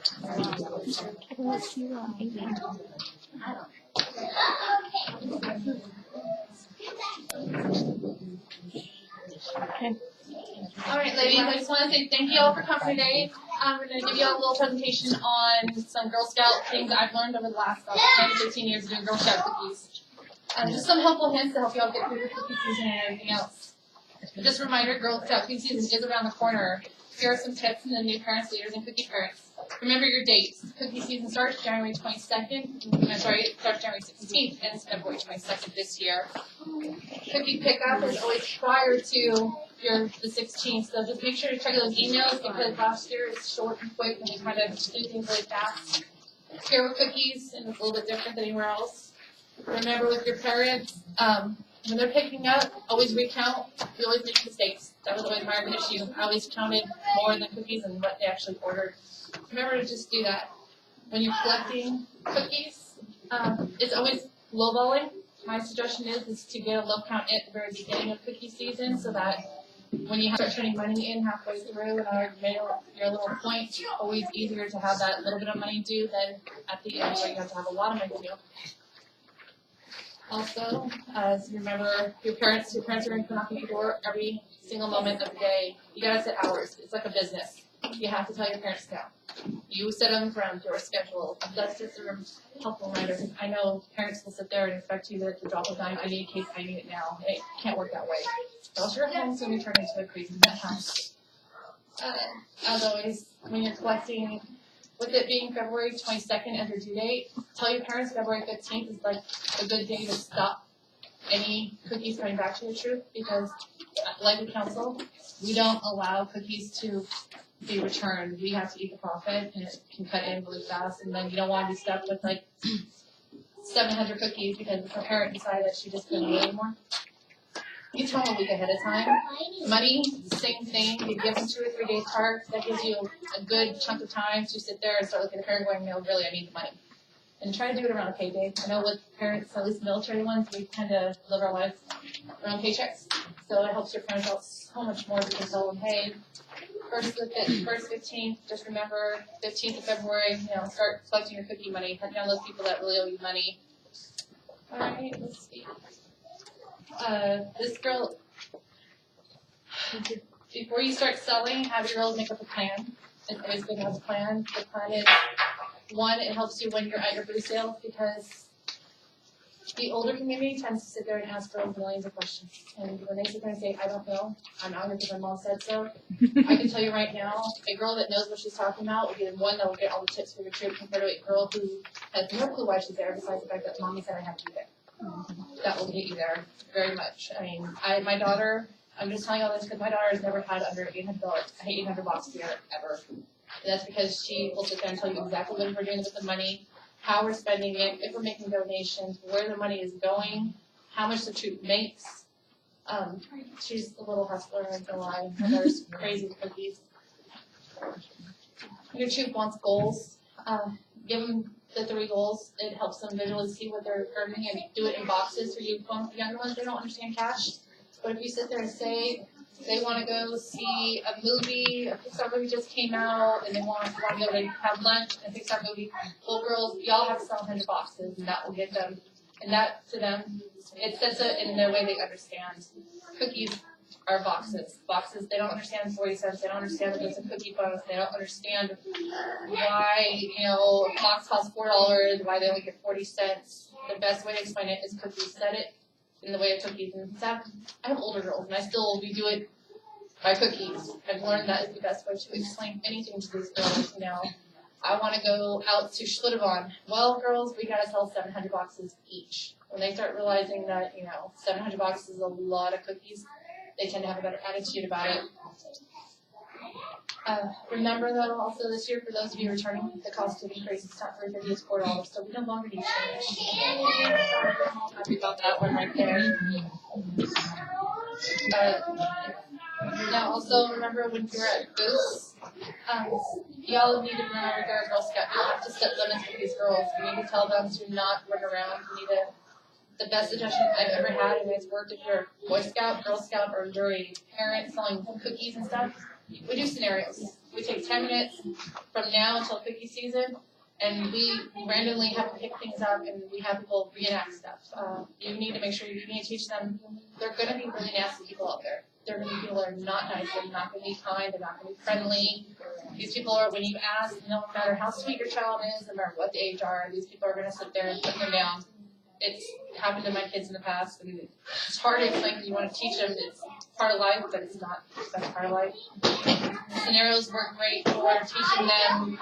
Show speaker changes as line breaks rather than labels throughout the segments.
Okay. All right, ladies, I just want to say thank you all for coming today. We're going to give you all a little presentation on some Girl Scout things I've learned over the last about 10 to 15 years of doing Girl Scout cookies. Just some helpful hints to help you all get through the cookie season and everything else. Just a reminder, Girl Scout cookie season is around the corner. Here are some tips from the new parents, leaders, and cookie parents. Remember your dates. Cookie season starts January 22nd. It starts January 16th, and it's February 22nd this year. Cookie pickup is always prior to the 16th, so just make sure to check those emails because last year it's short and quick and we kind of do things really fast. Hero cookies, and it's a little bit different than anywhere else. Remember with your parents, when they're picking up, always recount. We always make mistakes. That was always my issue. I always counted more than cookies than what they actually ordered. Remember to just do that. When you're collecting cookies, it's always lowballing. My suggestion is to get a low count at the very beginning of cookie season so that when you start turning money in halfway through and I made your little point, it's always easier to have that little bit of money due than at the end where you have to have a lot of money due. Also, remember your parents are going to come knocking your door every single moment of the day. You gotta set hours. It's like a business. You have to tell your parents now. You set them from your schedule. That's just a helpful reminder. I know parents will sit there and expect you to drop a dime. I need a cake. I need it now. It can't work that way. Else your home's going to turn into a crazy nut house. As always, when you're collecting, with it being February 22nd as your due date, tell your parents February 15th is like a good day to stop any cookies coming back to your troop because, like the council, we don't allow cookies to be returned. We have to eat the profit, and it can cut in really fast, and then you don't want to be stuck with like 700 cookies because the parent decided that she just couldn't do it anymore. You tell them a week ahead of time. Money, same thing. You give them 2 or 3 days apart. That gives you a good chunk of time to sit there and start looking at the parent going, no, really, I need the money. And try to do it around a payday. I know with parents, at least military ones, we tend to live our lives around paychecks. So it helps your parents out so much more because you tell them, hey, first 15th, just remember 15th of February, start collecting your cookie money. Cut down those people that really owe you money. All right, let's see. This girl, before you start selling, have your girls make up a plan. It's always good to have a plan. The plan is, one, it helps you when you're at your booth sales because the older community tends to sit there and ask girls millions of questions. And when they sit there and say, I don't know, I'm not going to because my mom said so, I can tell you right now, a girl that knows what she's talking about will be the one that will get all the tips for your trip compared to a girl who has no clue why she's there besides the fact that mommy said I have to be there. That will get you there very much. I mean, my daughter, I'm just telling you all this because my daughter has never had under $800, $800 here ever. And that's because she will sit there and tell you exactly what we're doing with the money, how we're spending it, if we're making donations, where the money is going, how much the troop makes. She's a little hustler, I'm gonna lie. There's crazy cookies. Your troop wants goals. Give them the 3 goals. It helps them visually see what they're earning and do it in boxes for you younger ones. They don't understand cash. But if you sit there and say they want to go see a movie, a Pixar movie just came out, and they want to go to have lunch and a Pixar movie, well, girls, y'all have to sell 100 boxes, and that will get them. And that, to them, it sets it in their way they understand. Cookies are boxes. Boxes, they don't understand 40 cents. They don't understand that there's a cookie bonus. They don't understand why, a box costs $4, why they only get 40 cents. The best way to explain it is cookies. Set it in the way of cookies. And I have older girls, and I still redo it by cookies. I've learned that is the best way to explain anything to these girls. I want to go out to Schlitterbahn. Well, girls, we got to sell 700 boxes each. When they start realizing that, 700 boxes is a lot of cookies, they tend to have a better attitude about it. Remember, though, also this year, for those of you returning, the cost of increase is not $3.50, it's $4, so we no longer need change. I'm happy about that one right there. Now, also, remember when you're at booths, y'all need to remember if you're a Girl Scout, you have to set limits for these girls. You need to tell them to not run around. You need to. The best suggestion I've ever had, and it's worked if you're a Boy Scout, Girl Scout, or you're a parent selling cookies and stuff, we do scenarios. We take 10 minutes from now until cookie season, and we randomly have to pick things up, and we have people reenact stuff. You need to make sure you need to teach them. They're going to be really nasty people out there. They're going to be people that are not nice. They're not going to be kind. They're not going to be friendly. These people are, when you ask, no matter how sweet your child is, no matter what the age are, these people are going to sit there and put them down. It's happened to my kids in the past, and it's hard to explain because you want to teach them it's part of life, but it's not part of life. Scenarios work great for teaching them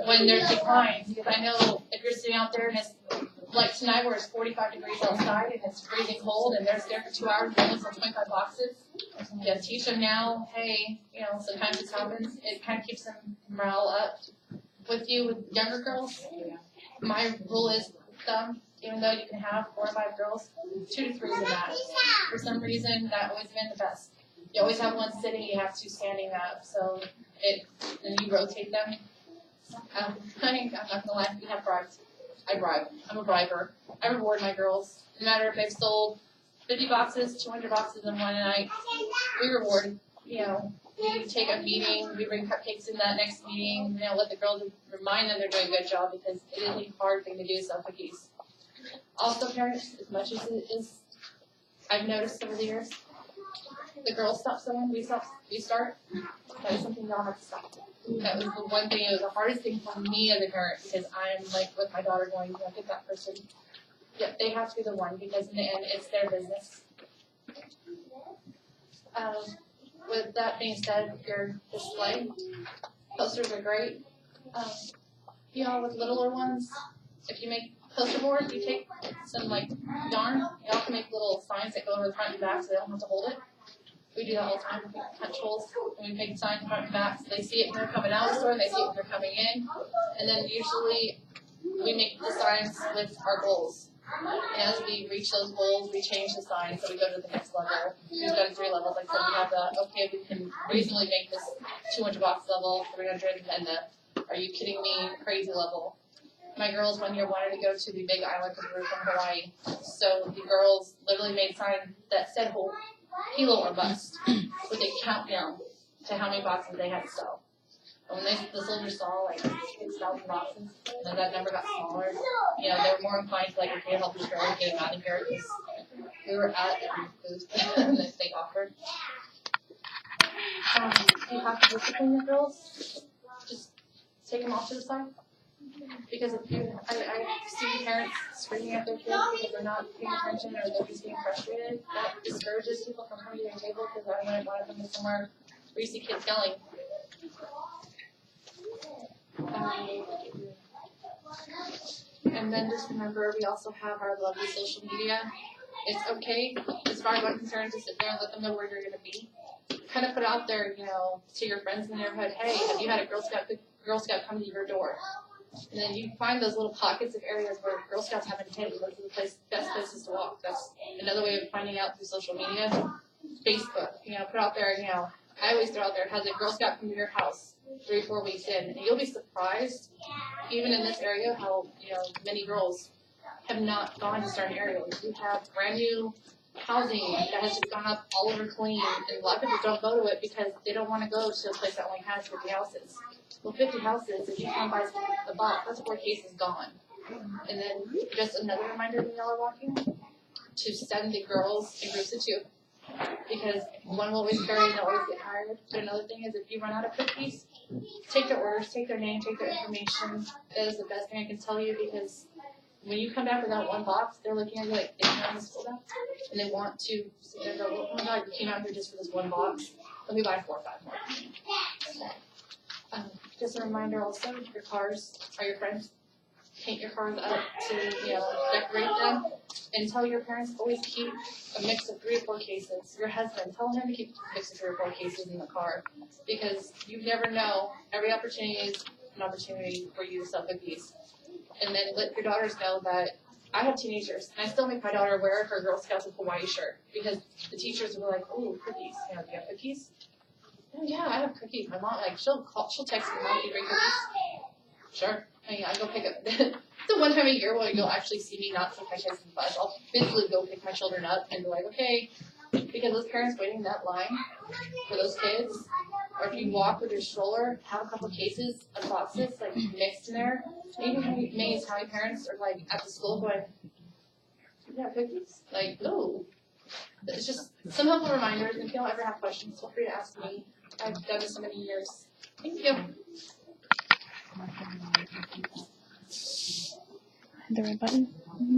when there's declines, because I know if you're sitting out there and it's like tonight where it's 45 degrees outside and it's freezing cold and they're there for 2 hours and they only sell 25 boxes, yeah, teach them now, hey, sometimes this happens. It kind of keeps them morale up. With younger girls, my rule is even though you can have 4 or 5 girls, 2 to 3 is the max. For some reason, that always been the best. You always have one sitting, you have 2 standing up, so then you rotate them. I'm not gonna lie, we have bribes. I bribe. I'm a briber. I reward my girls. No matter if they've sold 50 boxes, 200 boxes in one night, we reward. We take a meeting, we bring cupcakes in that next meeting, let the girls remind them they're doing a good job, because it is a hard thing to do, sell cookies. Also, parents, as much as it is, I've noticed over the years, the girls stop selling, we start. That is something y'all have to stop. That was the one thing, it was the hardest thing for me as a parent, because I'm like with my daughter going, look at that person. Yep, they have to be the one, because in the end, it's their business. With that being said, your display posters are great. With littler ones, if you make poster boards, you take some yarn. Y'all can make little signs that go over the front and back, so they don't have to hold it. We do that all the time. We punch holes and we make signs front and back, so they see it when they're coming out of the store and they see it when they're coming in. And then usually we make the signs with our goals. And as we reach those goals, we change the sign, so we go to the next level. We've done 3 levels. Like I said, we have we can reasonably make this 200 box level, 300, and the are you kidding me crazy level. My girls 1 year wanted to go to the big island group in Hawaii. So the girls literally made a sign that said Hilo or bust with a countdown to how many boxes they had to sell. And when the soldiers saw 6,000 boxes, and that number got smaller, they were more inclined to okay, help us girl get them out of here, because we were at every booth that they offered. You have to discipline your girls. Just take them off to the side. Because I see parents screaming at their kids because they're not paying attention or they're just being frustrated. That discourages people from coming to your table, because I wouldn't want them to somewhere where you see kids yelling. And then just remember, we also have our lovely social media. It's okay, as far as I'm concerned, to sit there and let them know where you're going to be. Kind of put out there, to your friends in the neighborhood, hey, have you had a Girl Scout come to your door? And then you find those little pockets of areas where Girl Scouts haven't hit. Those are the best places to walk. That's another way of finding out through social media. Facebook, put out there, I always throw out there, has a Girl Scout come to your house 3 or 4 weeks in? And you'll be surprised, even in this area, how, many girls have not gone to certain areas. We have brand new housing that has just gone up all over Killeen, and a lot of people don't go to it because they don't want to go to a place that only has 50 houses. Well, 50 houses, if you come by the box, that's 4 cases gone. And then just another reminder when y'all are walking, to send the girls in groups of 2. Because one will always carry and they'll always get tired. But another thing is, if you run out of cookies, take their orders, take their name, take their information. That is the best thing I can tell you, because when you come back without 1 box, they're looking at you like they can't school now, and they want to sit there and go, oh my God, you came out here just for this 1 box. Let me buy 4 or 5 more. Just a reminder also, your cars are your friends. Paint your cars up to, decorate them. And tell your parents, always keep a mix of 3 or 4 cases. Your husband, tell him to keep a mix of 3 or 4 cases in the car. Because you never know, every opportunity is an opportunity for you to sell cookies. And then let your daughters know that I have teenagers, and I still make my daughter wear her Girl Scouts of Hawaii shirt. Because the teachers will be like, oh, cookies. Do you have cookies? Oh, yeah, I have cookies. My mom, she'll text me, Mom, do you bring cookies? Sure. I go pick up. It's the one time a year when you'll actually see me not take my kids in the bus. I'll physically go pick my children up and be like, okay, because those parents waiting in that line for those kids, or if you walk with your stroller, have a couple cases of boxes like mixed in there. And you can be amazed how many parents are like at the school going, "You have cookies?" Like, ooh. It's just some helpful reminders. And if you don't ever have questions, feel free to ask me. I've done this so many years. Thank you.
The red button.